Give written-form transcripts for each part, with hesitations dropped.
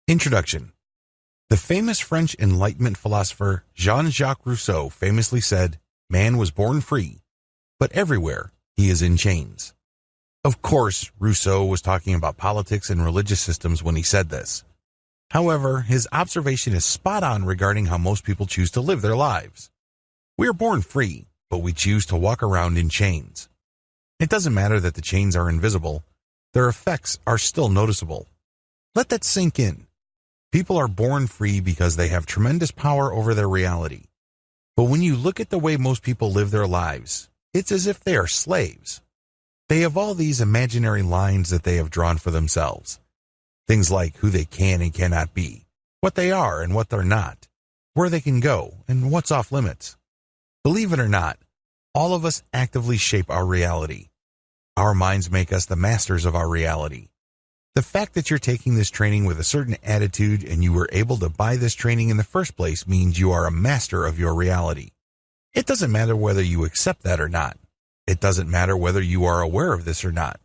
Introduction. The famous French Enlightenment philosopher Jean-Jacques Rousseau famously said, "Man was born free, but everywhere he is in chains." Of course, Rousseau was talking about politics and religious systems when he said this. However, his observation is spot on regarding how most people choose to live their lives. We are born free, but we choose to walk around in chains. It doesn't matter that the chains are invisible, their effects are still noticeable. Let that sink in. People are born free because they have tremendous power over their reality. But when you look at the way most people live their lives, it's as if they are slaves. They have all these imaginary lines that they have drawn for themselves. Things like who they can and cannot be, what they are and what they're not, where they can go and what's off limits. Believe it or not, all of us actively shape our reality. Our minds make us the masters of our reality. The fact that you're taking this training with a certain attitude and you were able to buy this training in the first place means you are a master of your reality. It doesn't matter whether you accept that or not. It doesn't matter whether you are aware of this or not.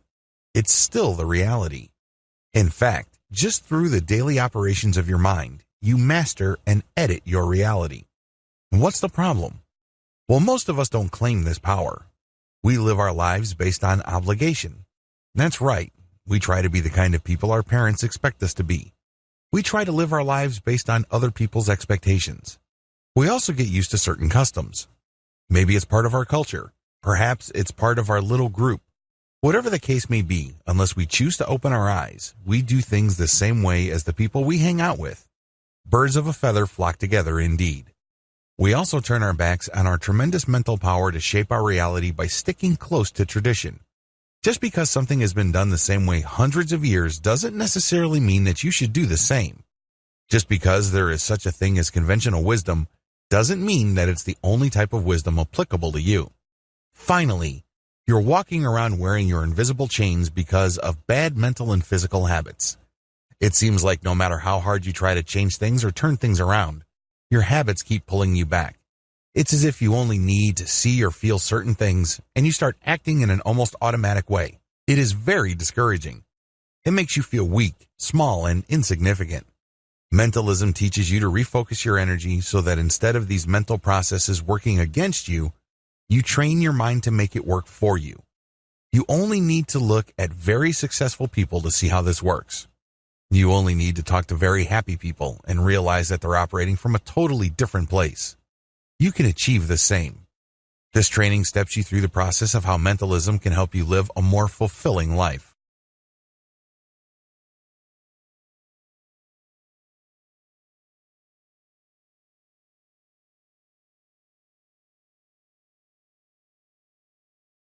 It's still the reality. In fact, just through the daily operations of your mind, you master and edit your reality. What's the problem? Well, most of us don't claim this power. We live our lives based on obligation. That's right. We try to be the kind of people our parents expect us to be. We try to live our lives based on other people's expectations. We also get used to certain customs. Maybe it's part of our culture. Perhaps it's part of our little group. Whatever the case may be, unless we choose to open our eyes, we do things the same way as the people we hang out with. Birds of a feather flock together indeed. We also turn our backs on our tremendous mental power to shape our reality by sticking close to tradition. Just because something has been done the same way hundreds of years doesn't necessarily mean that you should do the same. Just because there is such a thing as conventional wisdom doesn't mean that it's the only type of wisdom applicable to you. Finally, you're walking around wearing your invisible chains because of bad mental and physical habits. It seems like no matter how hard you try to change things or turn things around, your habits keep pulling you back. It's as if you only need to see or feel certain things, and you start acting in an almost automatic way. It is very discouraging. It makes you feel weak, small, and insignificant. Mentalism teaches you to refocus your energy so that instead of these mental processes working against you, you train your mind to make it work for you. You only need to look at very successful people to see how this works. You only need to talk to very happy people and realize that they're operating from a totally different place. You can achieve the same. This training steps you through the process of how mentalism can help you live a more fulfilling life.